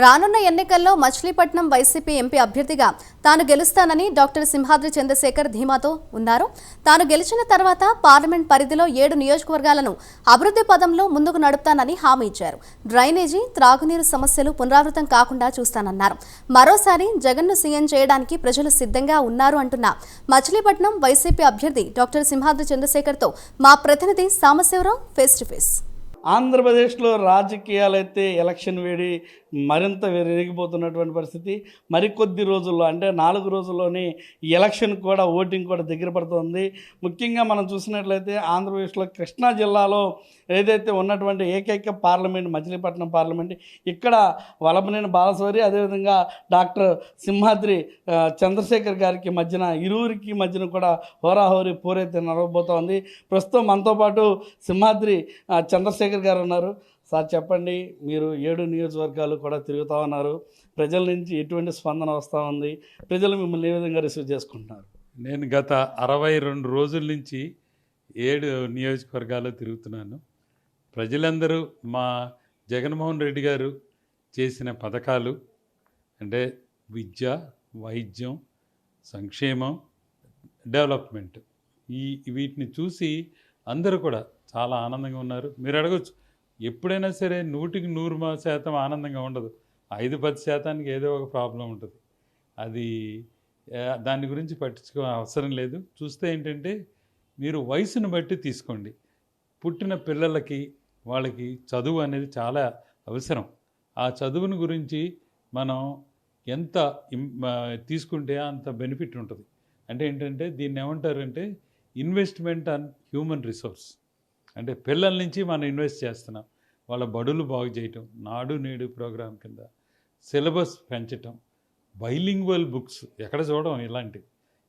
రానున్న ఎన్నికల్లో Machilipatnam YCP MP అభ్యర్థిగా తాను గెలుస్తానని డాక్టర్ సింహాద్రి చంద్రశేఖర్ ధీమాతో ఉన్నారు. తాను గెలిచిన తర్వాత పార్లమెంట్ పరిధిలో 7 నియోజకవర్గాలను అభివృద్ధి పదంలో ముందుకు నడుపుతానని హామీ ఇచ్చారు. డ్రైనేజీ, త్రాగునీరు సమస్యలు పునరావృతం కాకుండా చూస్తానన్నారు. మరోసారి జగన్ను సీఎం చేయడానికి ప్రజలు సిద్ధంగా ఉన్నారు అంటున్న మచిలీపట్నం వైసీపీ అభ్యర్థి డాక్టర్ సింహాద్రి చంద్రశేఖర్తో మా ప్రతినిధి సాంబశివరావు ఫేస్ టు ఫేస్. ఆంధ్రప్రదేశ్లో రాజకీయాలైతే ఎలక్షన్ వేడి మరింత విరిగిపోతున్నటువంటి పరిస్థితి. మరికొద్ది రోజుల్లో అంటే 4 రోజుల్లోనే ఈ ఎలక్షన్ కూడా ఓటింగ్ కూడా దగ్గర పడుతుంది. ముఖ్యంగా మనం చూసినట్లయితే ఆంధ్రప్రదేశ్లో కృష్ణా జిల్లాలో ఏదైతే ఉన్నటువంటి ఏకైక పార్లమెంట్ మచిలీపట్నం పార్లమెంట్, ఇక్కడ వలభనేని బాలశౌరి అదేవిధంగా డాక్టర్ సింహాద్రి చంద్రశేఖర్ గారికి మధ్యన ఇరువురికి మధ్యన కూడా హోరాహోరీ పోరైతే నడవబోతోంది. ప్రస్తుతం మనతో పాటు సింహాద్రి చంద్రశేఖర్ గారు ఉన్నారు. సార్ చెప్పండి, మీరు 7 నియోజకవర్గాలు కూడా తిరుగుతూ ఉన్నారు. ప్రజల నుంచి ఎటువంటి స్పందన వస్తూ ఉంది? ప్రజలు మిమ్మల్ని ఏ విధంగా రిసీవ్ చేసుకుంటున్నారు? నేను గత 62 రోజుల నుంచి 7 నియోజకవర్గాలు తిరుగుతున్నాను. ప్రజలందరూ మా జగన్మోహన్ రెడ్డి గారు చేసిన పథకాలు అంటే విద్య, వైద్యం, సంక్షేమం, డెవలప్మెంట్ వీటిని చూసి అందరూ కూడా చాలా ఆనందంగా ఉన్నారు. మీరు అడగచ్చు, ఎప్పుడైనా సరే 100% ఆనందంగా ఉండదు. 5-10% ఏదో ఒక ప్రాబ్లం ఉంటుంది. అది దాని గురించి పట్టించుకో అవసరం లేదు. చూస్తే ఏంటంటే మీరు వయసును బట్టి తీసుకోండి. పుట్టిన పిల్లలకి వాళ్ళకి చదువు అనేది చాలా అవసరం. ఆ చదువుని గురించి మనం ఎంత తీసుకుంటే అంత బెనిఫిట్ ఉంటుంది. అంటే ఏంటంటే దీన్ని ఏమంటారంటే ఇన్వెస్ట్మెంట్ ఆన్ హ్యూమన్ రిసోర్స్. అంటే పిల్లల నుంచి మనం ఇన్వెస్ట్ చేస్తున్నాం. వాళ్ళ బడులు బాగు చేయటం, నాడు నేడు ప్రోగ్రాం కింద సిలబస్ పెంచటం, బైలింగ్వల్ బుక్స్ ఎక్కడ చూడడం ఇలాంటి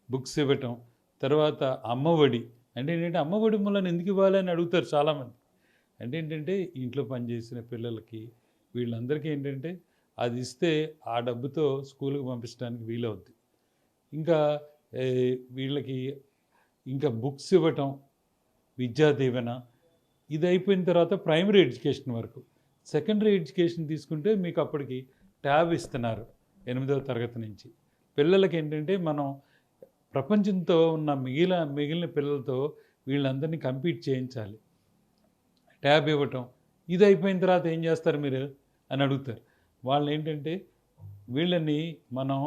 బుక్స్ ఇవ్వటం, తర్వాత అమ్మఒడి. అంటే ఏంటంటే అమ్మఒడి మూలన ఎందుకు ఇవ్వాలి అని అడుగుతారు చాలామంది. అంటే ఏంటంటే ఇంట్లో పనిచేసిన పిల్లలకి వీళ్ళందరికీ ఏంటంటే అది ఇస్తే ఆ డబ్బుతో స్కూల్కి పంపించడానికి వీలవుద్ది. ఇంకా వీళ్ళకి ఇంకా బుక్స్ ఇవ్వటం, విద్యా దీవెన. ఇది అయిపోయిన తర్వాత ప్రైమరీ ఎడ్యుకేషన్ వరకు. సెకండరీ ఎడ్యుకేషన్ తీసుకుంటే మీకు అప్పటికి ట్యాబ్ ఇస్తున్నారు 8వ తరగతి నుంచి. పిల్లలకి ఏంటంటే మనం ప్రపంచంతో ఉన్న మిగిలిన పిల్లలతో వీళ్ళందరినీ కంపీట్ చేయించాలి. ట్యాబ్ ఇవ్వటం. ఇది అయిపోయిన తర్వాత ఏం చేస్తారు మీరు అని అడుగుతారు. వాళ్ళు ఏంటంటే వీళ్ళని మనం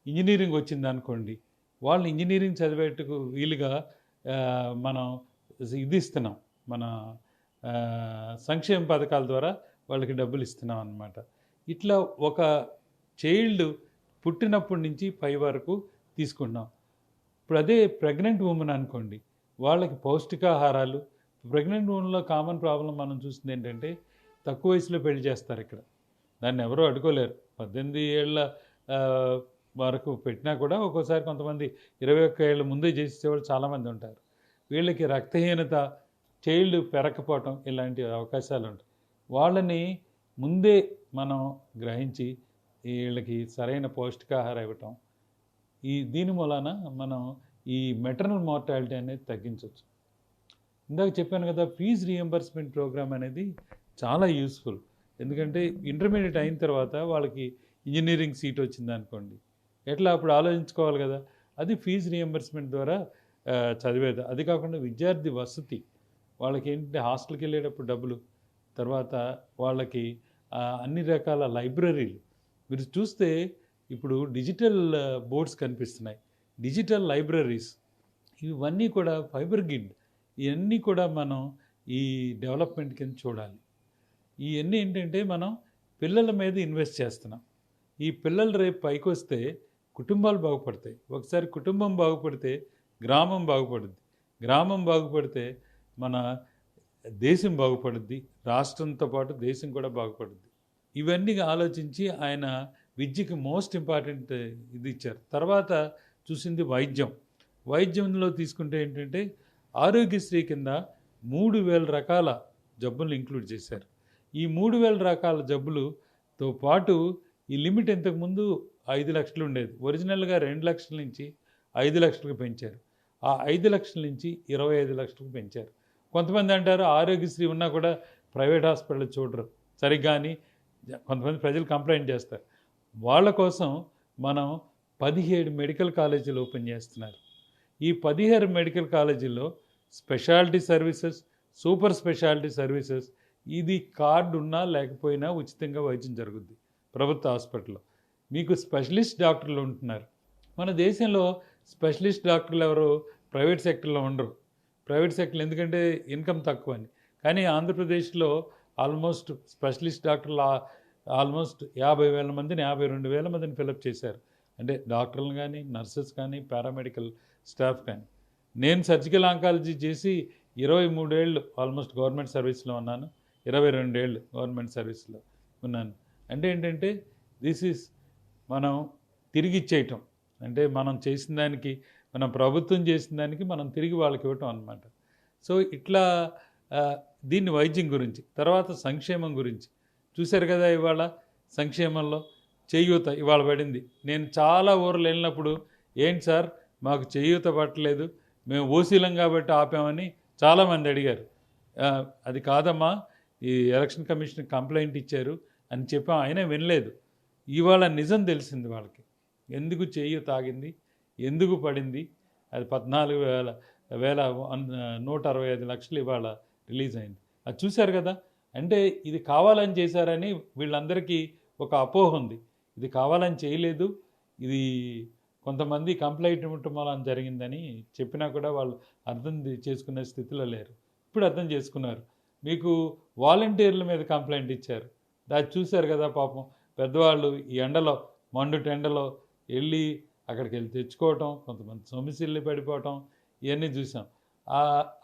ఇంజనీరింగ్ వచ్చింది అనుకోండి, వాళ్ళు ఇంజనీరింగ్ చదివేట్టుకు వీలుగా మనం ఇది ఇస్తున్నాం, మన సంక్షేమ పథకాల ద్వారా వాళ్ళకి డబ్బులు ఇస్తున్నాం అన్నమాట. ఇట్లా ఒక చైల్డ్ పుట్టినప్పటి నుంచి పై వరకు తీసుకుంటున్నాం. ఇప్పుడు అదే ప్రెగ్నెంట్ ఉమెన్ అనుకోండి, వాళ్ళకి పౌష్టికాహారాలు. ప్రెగ్నెంట్ ఉమెన్లో కామన్ ప్రాబ్లం మనం చూస్తుంది ఏంటంటే తక్కువ వయసులో పెళ్లి చేస్తారు. ఇక్కడ దాన్ని ఎవరూ అడ్డుకోలేరు. 18 ఏళ్ళ వరకు పెట్టినా కూడా ఒక్కోసారి కొంతమంది 21 ఏళ్ళ ముందే చేసేవాళ్ళు చాలామంది ఉంటారు. వీళ్ళకి రక్తహీనత, చైల్డ్ పెరగకపోవటం ఇలాంటి అవకాశాలు ఉంటాయి. వాళ్ళని ముందే మనం గ్రహించి వీళ్ళకి సరైన పౌష్టికాహారం ఇవ్వటం, దీని మూలాన మనం ఈ మెటర్నల్ మార్టాలిటీ అనేది తగ్గించవచ్చు. ఇందాక చెప్పాను కదా, ఫీజు రీఎంబర్స్మెంట్ ప్రోగ్రామ్ అనేది చాలా యూస్ఫుల్. ఎందుకంటే ఇంటర్మీడియట్ అయిన తర్వాత వాళ్ళకి ఇంజనీరింగ్ సీట్ వచ్చింది అనుకోండి, ఎట్లా అప్పుడు ఆలోచించుకోవాలి కదా. అది ఫీజు రీఎంబర్స్మెంట్ ద్వారా చదివేది. అది కాకుండా విద్యార్థి వసతి, వాళ్ళకి ఏంటంటే హాస్టల్కి వెళ్ళేటప్పుడు డబ్బులు, తర్వాత వాళ్ళకి అన్ని రకాల లైబ్రరీలు. మీరు చూస్తే ఇప్పుడు డిజిటల్ బోర్డ్స్ కనిపిస్తున్నాయి, డిజిటల్ లైబ్రరీస్. ఇవన్నీ కూడా ఫైబర్ గ్రిడ్, ఇవన్నీ కూడా మనం ఈ డెవలప్మెంట్ కింద చూడాలి. ఇవన్నీ ఏంటంటే మనం పిల్లల మీద ఇన్వెస్ట్ చేస్తున్నాం. ఈ పిల్లలు రేపు పైకి వస్తే కుటుంబాలు బాగుపడతాయి. ఒకసారి కుటుంబం బాగుపడితే గ్రామం బాగుపడుద్ది, గ్రామం బాగుపడితే మన దేశం బాగుపడుద్ది, రాష్ట్రంతో పాటు దేశం కూడా బాగుపడుద్ది. ఇవన్నీ ఆలోచించి ఆయన విద్యకి మోస్ట్ ఇంపార్టెంట్ ఇది ఇచ్చారు. తర్వాత చూసింది వైద్యం. వైద్యంలో తీసుకుంటే ఏంటంటే ఆరోగ్యశ్రీ కింద 3000 రకాల జబ్బులు ఇంక్లూడ్ చేశారు. ఈ 3000 రకాల జబ్బులతో పాటు ఈ లిమిట్ ఇంతకుముందు 5 లక్షలు ఉండేది. ఒరిజినల్గా 2 లక్షల నుంచి 5 లక్షలకు పెంచారు. ఆ 5 లక్షల నుంచి 25 లక్షలకు పెంచారు. కొంతమంది అంటారు ఆరోగ్యశ్రీ ఉన్నా కూడా ప్రైవేట్ హాస్పిటల్ చూడరు సరిగ్గా అని. కొంతమంది ప్రజలు కంప్లైంట్ చేస్తారు. వాళ్ళ కోసం మనం 17 మెడికల్ కాలేజీలు ఓపెన్ చేస్తున్నారు. ఈ 17 మెడికల్ కాలేజీల్లో speciality services, super speciality services, ఇది కార్డు ఉన్నా లేకపోయినా ఉచితంగా వైద్యం జరుగుద్ది ప్రభుత్వ హాస్పిటల్లో. మీకు స్పెషలిస్ట్ డాక్టర్లు ఉంటున్నారు. మన దేశంలో స్పెషలిస్ట్ డాక్టర్లు ఎవరు ప్రైవేట్ సెక్టర్లో ఉండరు. ప్రైవేట్ సెక్టర్ ఎందుకంటే ఇన్కమ్ తక్కువ అని. కానీ ఆంధ్రప్రదేశ్లో ఆల్మోస్ట్ స్పెషలిస్ట్ డాక్టర్లు ఆల్మోస్ట్ 50,000 మందిని 52,000 మందిని ఫిలప్ చేశారు. అంటే డాక్టర్లు కానీ, నర్సెస్ కానీ, పారామెడికల్ స్టాఫ్ కానీ. నేను సర్జికల్ ఆంకాలజీ చేసి 23 ఏళ్ళు ఆల్మోస్ట్ గవర్నమెంట్ సర్వీస్లో ఉన్నాను. 22 ఏళ్ళు గవర్నమెంట్ సర్వీస్లో ఉన్నాను. అంటే ఏంటంటే దిస్ ఈజ్ మనం తిరిగి ఇచ్చేయటం. అంటే మనం చేసిన దానికి, మనం ప్రభుత్వం చేసిన దానికి మనం తిరిగి వాళ్ళకి ఇవ్వటం అనమాట. సో ఇట్లా దీన్ని వైద్యం గురించి. తర్వాత సంక్షేమం గురించి చూశారు కదా. ఇవాళ సంక్షేమంలో చేయూత ఇవాళ పడింది. నేను చాలా ఊర్లు వెళ్ళినప్పుడు, ఏంటి సార్ మాకు చేయూత పట్టలేదు, మేము ఓసీలం కాబట్టి ఆపామని చాలామంది అడిగారు. అది కాదమ్మా, ఈ ఎలక్షన్ కమిషన్ కంప్లైంట్ ఇచ్చారు అని చెప్పాం, అయినా వినలేదు. ఇవాళ నిజం తెలిసింది వాళ్ళకి, ఎందుకు చేయూత ఆగింది, ఎందుకు పడింది. అది 14,165 లక్షలు ఇవాళ రిలీజ్ అయింది. అది చూశారు కదా. అంటే ఇది కావాలని చేశారని వీళ్ళందరికీ ఒక అపోహ ఉంది. ఇది కావాలని చేయలేదు, ఇది కొంతమంది కంప్లైంట్ ఇవ్వటం వల్ల జరిగిందని చెప్పినా కూడా వాళ్ళు అర్థం చేసుకునే స్థితిలో లేరు. ఇప్పుడు అర్థం చేసుకున్నారు. మీకు వాలంటీర్ల మీద కంప్లైంట్ ఇచ్చారు, దాన్ని చూశారు కదా. పాపం పెద్దవాళ్ళు ఈ ఎండలో, మండుటి ఎండలో వెళ్ళి అక్కడికి వెళ్ళి తెచ్చుకోవటం, కొంతమంది సొమ్మిసిల్లి పడిపోవటం, ఇవన్నీ చూసాం.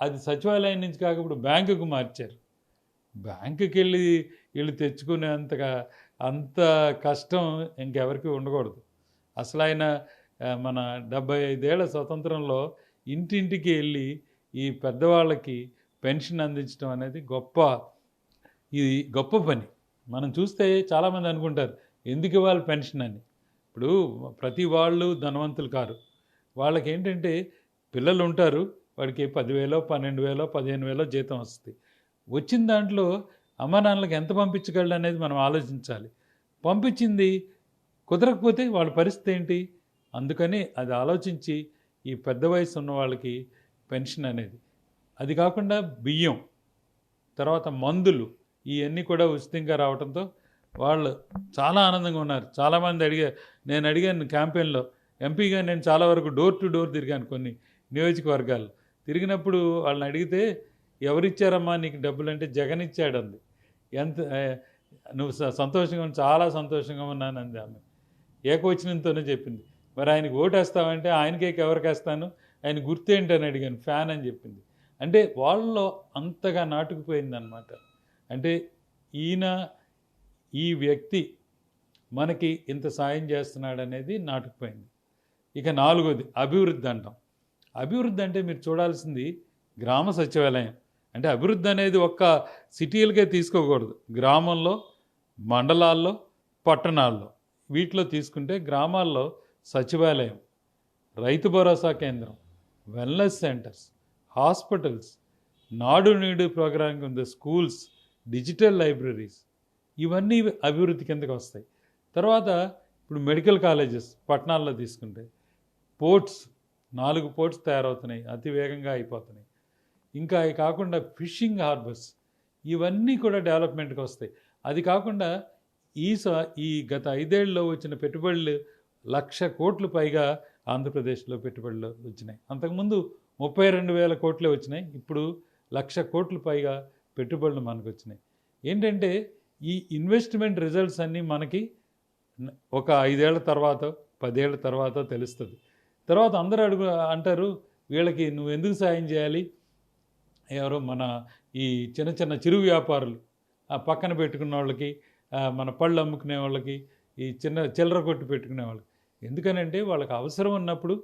అది సచివాలయం నుంచి కాక ఇప్పుడు బ్యాంకుకు మార్చారు. బ్యాంకుకి వెళ్ళి వీళ్ళు తెచ్చుకునేంతగా అంత కష్టం ఇంకెవరికి ఉండకూడదు. అసలు ఆయన మన 75 ఏళ్ల స్వతంత్రంలో ఇంటింటికి వెళ్ళి ఈ పెద్దవాళ్ళకి పెన్షన్ అందించడం అనేది ఇది గొప్ప పని. మనం చూస్తే చాలామంది అనుకుంటారు ఎందుకు ఇవ్వాలి పెన్షన్ అని. ఇప్పుడు ప్రతి వాళ్ళు ధనవంతులు కారు. వాళ్ళకి ఏంటంటే పిల్లలు ఉంటారు, వాడికి 10,000, 12,000, 15,000 జీతం వస్తుంది. వచ్చిన దాంట్లో అమ్మా నాన్నలకు ఎంత పంపించగలడు అనేది మనం ఆలోచించాలి. పంపించింది కుదరకపోతే వాళ్ళ పరిస్థితి ఏంటి? అందుకని అది ఆలోచించి ఈ పెద్ద వయసు ఉన్న వాళ్ళకి పెన్షన్ అనేది, అది కాకుండా బియ్యం, తర్వాత మందులు, ఇవన్నీ కూడా ఉచితంగా రావడంతో వాళ్ళు చాలా ఆనందంగా ఉన్నారు. చాలామంది నేను అడిగాను క్యాంపెయిన్లో, ఎంపీగా నేను చాలా వరకు డోర్ టు డోర్ తిరిగాను కొన్ని నియోజకవర్గాలు. తిరిగినప్పుడు వాళ్ళని అడిగితే ఎవరిచ్చారమ్మా నీకు డబ్బులు అంటే జగన్ ఇచ్చాడు అంది. ఎంత నువ్వు సంతోషంగా చాలా సంతోషంగా ఉన్నాను అంది ఆమె. ఏకవచనంతోనే చెప్పింది. మరి ఆయనకి ఓటు వేస్తామంటే ఆయనకే ఎవరికి వేస్తాను, ఆయన గుర్తేంటి అని అడిగాను, ఫ్యాన్ అని చెప్పింది. అంటే వాళ్ళలో అంతగా నాటుకుపోయిందనమాట. అంటే ఈ వ్యక్తి మనకి ఇంత సాయం చేస్తున్నాడనేది నాటుకుపోయింది. ఇక 4వది అభివృద్ధి అంటాం. అభివృద్ధి అంటే మీరు చూడాల్సింది గ్రామ సచివాలయం. అంటే అభివృద్ధి అనేది ఒక్క సిటీలకే తీసుకోకూడదు. గ్రామంలో, మండలాల్లో, పట్టణాల్లో, వీటిలో తీసుకుంటే గ్రామాల్లో సచివాలయం, రైతు భరోసా కేంద్రం, వెల్నెస్ సెంటర్స్, హాస్పిటల్స్, నాడు నేడు ప్రోగ్రామ్ కింద స్కూల్స్, డిజిటల్ లైబ్రరీస్, ఇవన్నీ అభివృద్ధి కిందకి వస్తాయి. తర్వాత ఇప్పుడు మెడికల్ కాలేజెస్ పట్టణాల్లో తీసుకుంటే పోర్ట్స్, 4 పోర్ట్స్ తయారవుతున్నాయి, అతి వేగంగా అయిపోతున్నాయి. ఇంకా అవి కాకుండా ఫిషింగ్ హార్బర్స్, ఇవన్నీ కూడా డెవలప్మెంట్కి వస్తాయి. అది కాకుండా ఈ గత 5 ఏళ్ళలో వచ్చిన పెట్టుబడులు 1,00,000 కోట్లు పైగా ఆంధ్రప్రదేశ్లో పెట్టుబడులు వచ్చినాయి. అంతకుముందు 32,000 కోట్లే వచ్చినాయి, ఇప్పుడు 1,00,000 కోట్లు పైగా పెట్టుబడులు మనకు వచ్చినాయి. ఏంటంటే ఈ ఇన్వెస్ట్మెంట్ రిజల్ట్స్ అన్నీ మనకి ఒక 5 ఏళ్ల తర్వాత, 10 ఏళ్ల తర్వాత తెలుస్తుంది. తర్వాత అందరూ అంటారు వీళ్ళకి నువ్వు ఎందుకు సాయం చేయాలి, ఎవరో మన ఈ చిన్న చిన్న చిరు వ్యాపారులు, ఆ పక్కన పెట్టుకున్న వాళ్ళకి, మన పళ్ళు అమ్ముకునే వాళ్ళకి, ఈ చిన్న చిల్లర కొట్టు పెట్టుకునే వాళ్ళకి, ఎందుకనంటే వాళ్ళకి అవసరం ఉన్నప్పుడు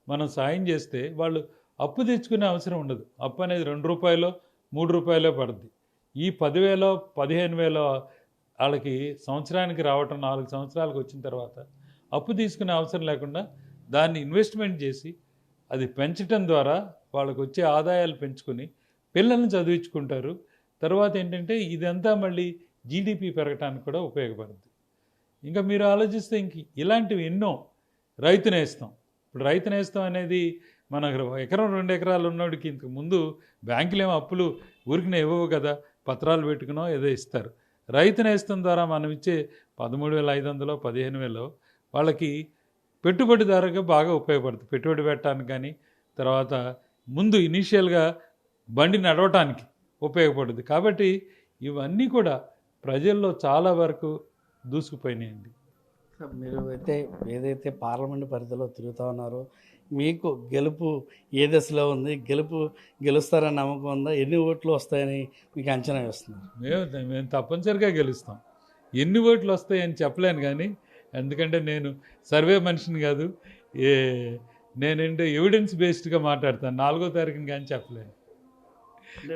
మనం సాయం చేస్తే వాళ్ళు అప్పు తెచ్చుకునే అవసరం ఉండదు. అప్పు అనేది 2 రూపాయలో 3 రూపాయలో పడుద్ది. ఈ 10,000 15,000 వాళ్ళకి సంవత్సరానికి రావటం, 4 సంవత్సరాలకు వచ్చిన తర్వాత అప్పు తీసుకునే అవసరం లేకుండా దాన్ని ఇన్వెస్ట్మెంట్ చేసి అది పెంచడం ద్వారా వాళ్ళకు వచ్చే ఆదాయాలు పెంచుకొని పిల్లల్ని చదివించుకుంటారు. తర్వాత ఏంటంటే ఇదంతా మళ్ళీ జీడిపి పెరగటానికి కూడా ఉపయోగపడుతుంది. ఇంకా మీరు ఆలోచిస్తే ఇలాంటివి ఎన్నో. రైతు నేస్తం. ఇప్పుడు రైతు నేస్తం అనేది మన ఎకరం 2 ఎకరాలు ఉన్నోడికి ఇంతకు ముందు బ్యాంకులు ఏమో అప్పులు ఊరికినే ఇవ్వవు కదా, పత్రాలు పెట్టుకునో ఏదో ఇస్తారు. రైతు నేస్తం ద్వారా మనం ఇచ్చే 13,500 15,000 వాళ్ళకి పెట్టుబడిదారుగా బాగా ఉపయోగపడుతుంది. పెట్టుబడి పెట్టడానికి కానీ, తర్వాత ముందు ఇనీషియల్గా బండి నడవటానికి ఉపయోగపడుతుంది. కాబట్టి ఇవన్నీ కూడా ప్రజల్లో చాలా వరకు దూసుకుపోయినాయండి. మీరు అయితే ఏదైతే పార్లమెంట్ పరిధిలో తిరుగుతూ ఉన్నారో మీకు గెలుపు ఏ దశలో ఉంది, గెలుస్తారని నమ్మకం ఉందా, ఎన్ని ఓట్లు వస్తాయని మీకు అంచనా వేస్తున్నారు? మేము తప్పనిసరిగా గెలుస్తాం. ఎన్ని ఓట్లు వస్తాయని చెప్పలేను కానీ, ఎందుకంటే నేను సర్వే మనిషిని కాదు, నేనంటే ఎవిడెన్స్ బేస్డ్గా మాట్లాడతాను. 4వ తారీఖుని కానీ చెప్పలేను. అంటే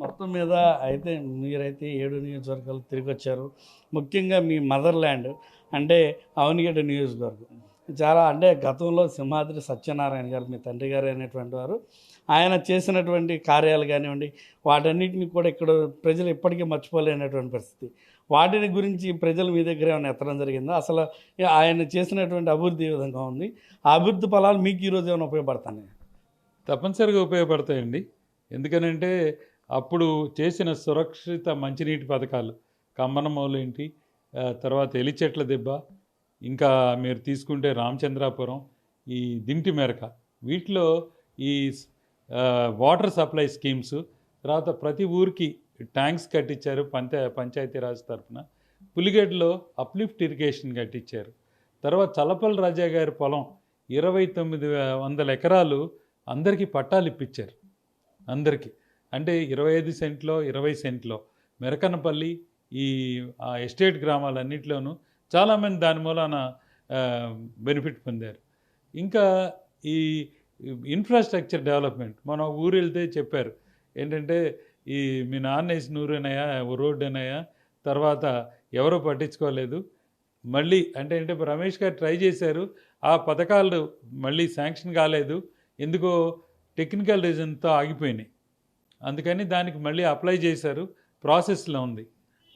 మొత్తం మీద అయితే మీరైతే 7 నియోజకవర్గాలు తిరిగి వచ్చారు. ముఖ్యంగా మీ మదర్ ల్యాండ్ అంటే అవనిగడ్డ నియోజకవర్గం చాలా, అంటే గతంలో సింహాద్రి సత్యనారాయణ గారు మీ తండ్రి గారు అనేటువంటి వారు, ఆయన చేసినటువంటి కార్యాలు కానివ్వండి, వాటన్నిటిని కూడా ఇక్కడ ప్రజలు ఇప్పటికీ మర్చిపోలేనటువంటి పరిస్థితి. వాటిని గురించి ప్రజలు మీ దగ్గర ఏమైనా ఎత్తడం జరిగిందా? అసలు ఆయన చేసినటువంటి అభివృద్ధి ఏ విధంగా ఉంది? ఆ అభివృద్ధి ఫలాలు మీకు ఈరోజు ఏమైనా ఉపయోగపడతాయి? తప్పనిసరిగా ఉపయోగపడతాయండి. ఎందుకనంటే అప్పుడు చేసిన సురక్షిత మంచినీటి పథకాలు, కమ్మనమౌలు ఏంటి, తర్వాత ఎలిచెట్ల దెబ్బ, ఇంకా మీరు తీసుకుంటే రామచంద్రాపురం, ఈ దింటి మెరక, వీటిలో ఈ వాటర్ సప్లై స్కీమ్స్, తర్వాత ప్రతి ఊరికి ట్యాంక్స్ కట్టించారు పంచాయతీరాజ్ తరఫున. పులిగేడ్లో అప్లిఫ్ట్ ఇరిగేషన్ కట్టించారు. తర్వాత చల్లపల్లి రాజా గారి పొలం 2,900 ఎకరాలు అందరికీ పట్టాలు ఇప్పించారు. అందరికీ అంటే 25 సెంట్లో 20 సెంట్లో మెరకనపల్లి ఈ ఎస్టేట్ గ్రామాలన్నింటిలోనూ చాలామంది దాని మూలాన బెనిఫిట్ పొందారు. ఇంకా ఈ ఇన్ఫ్రాస్ట్రక్చర్ డెవలప్మెంట్, మనం ఊరు వెళ్తే చెప్పారు ఏంటంటే, ఈ మీ నాన్న వేసిన ఊరేనాయా రోడ్డు అయినాయా, తర్వాత ఎవరో పట్టించుకోలేదు. మళ్ళీ అంటే రమేష్ గారు ట్రై చేశారు, ఆ పథకాలు మళ్ళీ శాంక్షన్ కాలేదు, ఎందుకో టెక్నికల్ రీజన్తో ఆగిపోయినాయి. అందుకని దానికి మళ్ళీ అప్లై చేశారు, ప్రాసెస్లో ఉంది.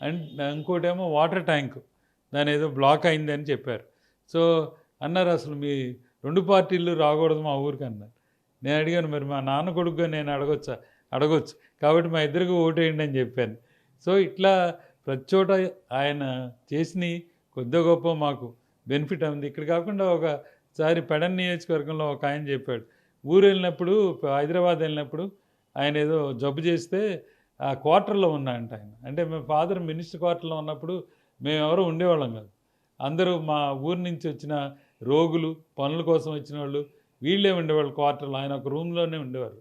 అండ్ ఇంకోటేమో వాటర్ ట్యాంకు, దాని ఏదో బ్లాక్ అయింది అని చెప్పారు. సో అన్నారు, అసలు మీ 2 పార్టీలు రాకూడదు మా ఊరికి అన్నారు. నేను అడిగాను, మరి మా నాన్న కొడుకుగా నేను అడగొచ్చు కాబట్టి మా ఇద్దరికి ఓటేయండి అని చెప్పాను. సో ఇట్లా ప్రతి చోట ఆయన చేసినవి కొద్ది గొప్ప మాకు బెనిఫిట్ ఉంది. ఇక్కడ కాకుండా ఒకసారి పెడన్ నియోజకవర్గంలో ఒక ఆయన చెప్పాడు, ఊరు వెళ్ళినప్పుడు, హైదరాబాద్ వెళ్ళినప్పుడు ఆయన ఏదో జబ్బు చేస్తే ఆ క్వార్టర్లో ఉన్నాయంట ఆయన. అంటే మా ఫాదర్ మినిస్టర్ క్వార్టర్లో ఉన్నప్పుడు మేము ఎవరో ఉండేవాళ్ళం కాదు, అందరూ మా ఊరి నుంచి వచ్చిన రోగులు, పనుల కోసం వచ్చిన వాళ్ళు వీళ్ళే ఉండేవాళ్ళు క్వార్టర్లో. ఆయన ఒక రూమ్లోనే ఉండేవారు.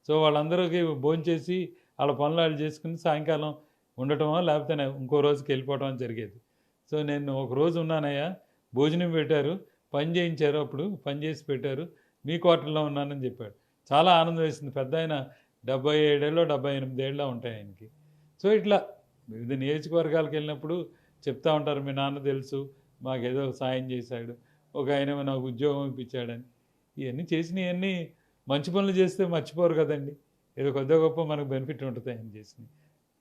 సో వాళ్ళందరికీ భోంచేసి వాళ్ళ పనులు వాళ్ళు చేసుకుని సాయంకాలం ఉండటమో లేకపోతే ఇంకో రోజుకి వెళ్ళిపోవటం జరిగేది. సో నేను ఒక రోజు ఉన్నానయ్యా, భోజనం పెట్టారు, పని చేయించారు, అప్పుడు పని చేసి పెట్టారు, మీ క్వార్టర్లో ఉన్నానని చెప్పాడు. చాలా ఆనందం వేసింది. పెద్ద ఆయన 77 ఏళ్ళో 78 ఏళ్ళో ఉంటాయి ఆయనకి. సో ఇట్లా వివిధ నియోజకవర్గాలకు వెళ్ళినప్పుడు చెప్తా ఉంటారు, మీ నాన్న తెలుసు, మాకేదో సాయం చేశాడు, ఒక ఆయన నాకు ఉద్యోగం ఇప్పించాడని. ఇవన్నీ చేసినవన్నీ మంచి పనులు చేస్తే మర్చిపోరు కదండి, ఏదో కొద్దిగా గొప్ప మనకు బెనిఫిట్ ఉంటుంది ఆయన చేసినవి.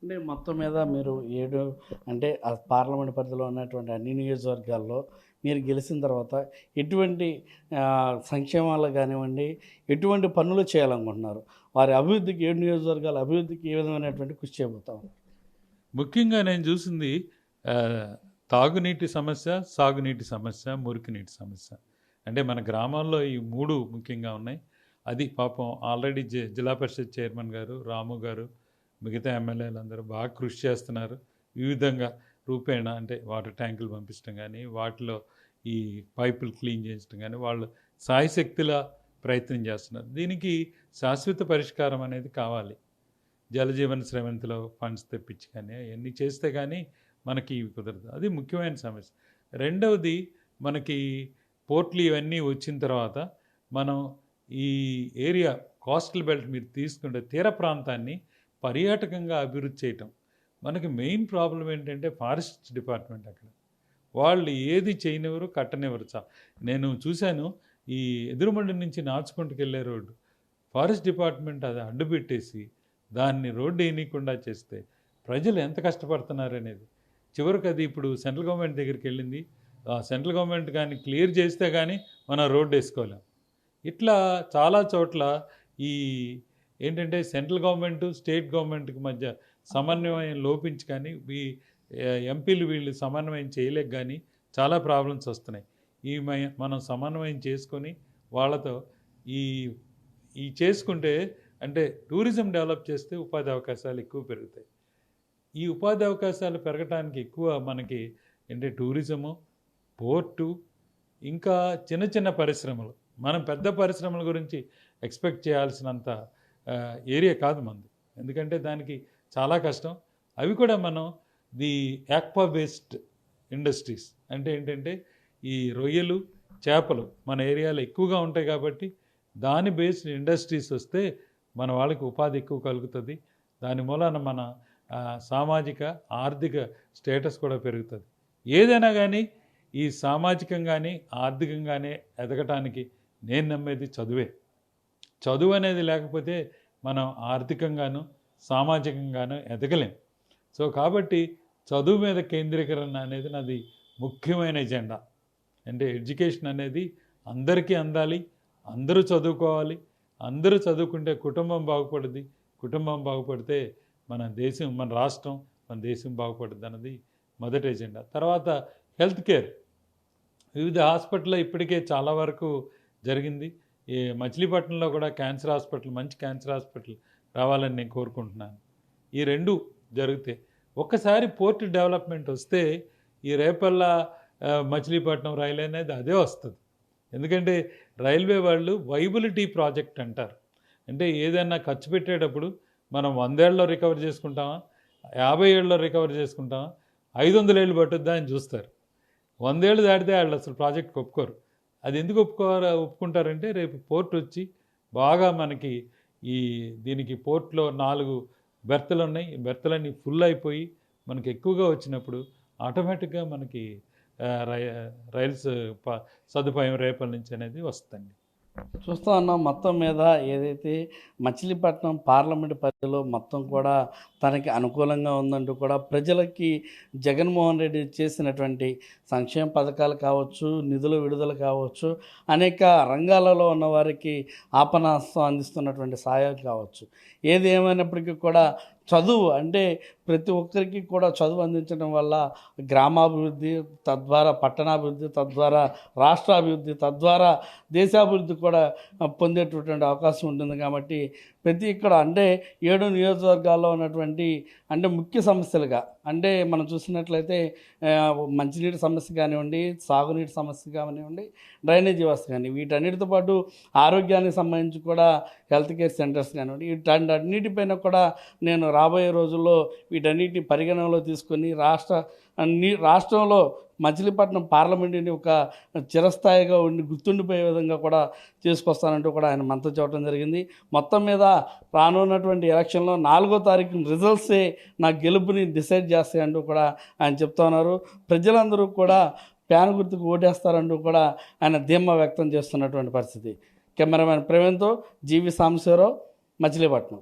అంటే మొత్తం మీద మీరు 7 అంటే ఆ పార్లమెంట్ పరిధిలో ఉన్నటువంటి అన్ని నియోజకవర్గాల్లో మీరు గెలిచిన తర్వాత ఎటువంటి సంక్షేమాలు కానివ్వండి, ఎటువంటి పనులు చేయాలనుకుంటున్నారు? వారి అభివృద్ధికి 7 నియోజకవర్గాల అభివృద్ధికి ఏ విధమైనటువంటి కృషి చేయబోతాం? ముఖ్యంగా నేను చూసింది తాగునీటి సమస్య, సాగునీటి సమస్య, మురికి నీటి సమస్య. అంటే మన గ్రామాల్లో ఈ 3 ముఖ్యంగా ఉన్నాయి. అది పాపం ఆల్రెడీ జిల్లా పరిషత్ చైర్మన్ గారు, రాము గారు, మిగతా ఎమ్మెల్యేలు అందరూ బాగా కృషి చేస్తున్నారు. వివిధంగా రూపేణ, అంటే వాటర్ ట్యాంకులు పంపించడం కానీ, వాటిలో ఈ పైపులు క్లీన్ చేయించడం కానీ, వాళ్ళు సాయశక్తిలా ప్రయత్నం చేస్తున్నారు. దీనికి శాశ్వత పరిష్కారం అనేది కావాలి. జలజీవన శ్రవంతిలో ఫండ్స్ తెప్పించి కానీ అవన్నీ చేస్తే కానీ మనకి ఇవి కుదరదు. అది ముఖ్యమైన సమస్య. రెండవది, మనకి పోర్ట్లు ఇవన్నీ వచ్చిన తర్వాత మనం ఈ ఏరియా కోస్టల్ బెల్ట్ మీరు తీసుకుంటే తీర ప్రాంతాన్ని పర్యాటకంగా అభివృద్ధి చేయటం. మనకి మెయిన్ ప్రాబ్లం ఏంటంటే ఫారెస్ట్ డిపార్ట్మెంట్. అక్కడ వాళ్ళు ఏది చేయనివ్వరు, కట్టనివ్వరు. నేను చూశాను, ఈ ఎదురుమండి నుంచి నాచుకుంటుకు వెళ్ళే రోడ్డు ఫారెస్ట్ డిపార్ట్మెంట్ అది అడ్డుపెట్టేసి దాన్ని రోడ్డు వేయనీయకుండా చేస్తే ప్రజలు ఎంత కష్టపడుతున్నారు అనేది. చివరికి అది ఇప్పుడు సెంట్రల్ గవర్నమెంట్ దగ్గరికి వెళ్ళింది. సెంట్రల్ గవర్నమెంట్ కానీ క్లియర్ చేస్తే కానీ మనం రోడ్డు వేసుకోలేం. ఇట్లా చాలా చోట్ల ఈ ఏంటంటే సెంట్రల్ గవర్నమెంట్ స్టేట్ గవర్నమెంట్కి మధ్య సమన్వయం లోపించి కానీ ఎంపీలు వీళ్ళు సమన్వయం చేయలేక కానీ చాలా ప్రాబ్లమ్స్ వస్తున్నాయి. మనం సమన్వయం చేసుకొని వాళ్ళతో ఈ ఈ చేసుకుంటే అంటే టూరిజం డెవలప్ చేస్తే ఉపాధి అవకాశాలు ఎక్కువ పెరుగుతాయి. ఈ ఉపాధి అవకాశాలు పెరగడానికి ఎక్కువ మనకి అంటే టూరిజము, పోర్టు, ఇంకా చిన్న చిన్న పరిశ్రమలు. మనం పెద్ద పరిశ్రమల గురించి ఎక్స్పెక్ట్ చేయాల్సినంత ఏరియా కాదు మనది, ఎందుకంటే దానికి చాలా కష్టం. అవి కూడా మనం ది యాక్వా బేస్డ్ ఇండస్ట్రీస్ అంటే ఏంటంటే ఈ రొయ్యలు, చేపలు మన ఏరియాలో ఎక్కువగా ఉంటాయి కాబట్టి దాని బేస్డ్ ఇండస్ట్రీస్ వస్తే మన వాళ్ళకి ఉపాధి ఎక్కువ కలుగుతుంది. దాని మూలాన మన సామాజిక ఆర్థిక స్టేటస్ కూడా పెరుగుతుంది. ఏదైనా కానీ ఈ సామాజికంగానే ఆర్థికంగానే ఎదగటానికి నేను నమ్మేది చదువే. చదువు అనేది లేకపోతే మనం ఆర్థికంగాను సామాజికంగాను ఎదగలేం. సో కాబట్టి చదువు మీద కేంద్రీకరణ అనేది నాది ముఖ్యమైన ఎజెండా. అంటే ఎడ్యుకేషన్ అనేది అందరికీ అందాలి, అందరూ చదువుకోవాలి. అందరూ చదువుకుంటే కుటుంబం బాగుపడుద్ది. కుటుంబం బాగుపడితే మన దేశం, మన రాష్ట్రం, మన దేశం బాగుపడుద్ది అన్నది మొదటి ఎజెండా. తర్వాత హెల్త్ కేర్. వివిధ హాస్పిటల్లో ఇప్పటికే చాలా వరకు జరిగింది. ఈ మచిలీపట్నంలో కూడా క్యాన్సర్ హాస్పిటల్, మంచి క్యాన్సర్ హాస్పిటల్ రావాలని నేను కోరుకుంటున్నాను. ఈ రెండు జరిగితే ఒక్కసారి పోర్ట్ డెవలప్మెంట్ వస్తే ఈ రేపల్ల మచిలీపట్నం రైలు అనేది అదే వస్తుంది. ఎందుకంటే రైల్వే వాళ్ళు వైబిలిటీ ప్రాజెక్ట్ అంటారు. అంటే ఏదైనా ఖర్చు పెట్టేటప్పుడు మనం 100 ఏళ్ళలో రికవర్ చేసుకుంటామా, 50 ఏళ్ళలో రికవర్ చేసుకుంటామా, 500 ఏళ్ళు పట్టుద్దా అని చూస్తారు. 100 ఏళ్ళు దాటితే వాళ్ళు అసలు ప్రాజెక్ట్కి ఒప్పుకోరు. అది ఎందుకు ఒప్పుకుంటారంటే రేపు పోర్ట్ వచ్చి బాగా మనకి దీనికి పోర్ట్లో 4 బెర్తలు ఉన్నాయి. ఈ బెర్తలన్నీ ఫుల్ అయిపోయి మనకి ఎక్కువగా వచ్చినప్పుడు ఆటోమేటిక్గా మనకి రైల్స్ సదుపాయం రేపటి నుంచి అనేది వస్తుంది. చూస్తూ ఉన్నాం. మొత్తం మీద ఏదైతే మచిలీపట్నం పార్లమెంట్ పరిధిలో మొత్తం కూడా తనకి అనుకూలంగా ఉందంటూ కూడా ప్రజలకి జగన్మోహన్ రెడ్డి చేసినటువంటి సంక్షేమ పథకాలు కావచ్చు, నిధుల విడుదల కావచ్చు, అనేక రంగాలలో ఉన్న వారికి ఆపనాస్తం అందిస్తున్నటువంటి సహాయాలు కావచ్చు, ఏది ఏమైనప్పటికీ కూడా చదువు అంటే ప్రతి ఒక్కరికి కూడా చదువు అందించడం వల్ల గ్రామాభివృద్ధి, తద్వారా పట్టణాభివృద్ధి, తద్వారా రాష్ట్రాభివృద్ధి, తద్వారా దేశాభివృద్ధి కూడా పొందేటటువంటి అవకాశం ఉంటుంది. కాబట్టి ప్రతి ఇక్కడ అంటే 7 నియోజకవర్గాల్లో ఉన్నటువంటి అంటే ముఖ్య సమస్యలుగా అంటే మనం చూసినట్లయితే మంచినీటి సమస్య కానివ్వండి, సాగునీటి సమస్య కానివ్వండి, డ్రైనేజీ వ్యవస్థ కానీ, వీటన్నిటితో పాటు ఆరోగ్యానికి సంబంధించి కూడా హెల్త్ కేర్ సెంటర్స్ కానివ్వండి, వీటన్నిటిపైన కూడా నేను రాబోయే రోజుల్లో వీటన్నిటిని పరిగణనలో తీసుకొని రాష్ట్రంలో మచిలీపట్నం పార్లమెంటుని ఒక చిరస్థాయిగా గుర్తుండిపోయే విధంగా కూడా చేసుకొస్తానంటూ కూడా ఆయన మనతో చెప్పడం జరిగింది. మొత్తం మీద రానున్నటువంటి ఎలక్షన్లో 4వ తారీఖున రిజల్ట్సే నా గెలుపుని డిసైడ్ చేస్తాయంటూ కూడా ఆయన చెప్తా ఉన్నారు. ప్రజలందరూ కూడా ప్యాన్ గుర్తుకు ఓటేస్తారంటూ కూడా ఆయన ధీమా వ్యక్తం చేస్తున్నటువంటి పరిస్థితి. కెమెరామెన్ ప్రవీణ్తో జీవి సాంబశివరావు, మచిలీపట్నం.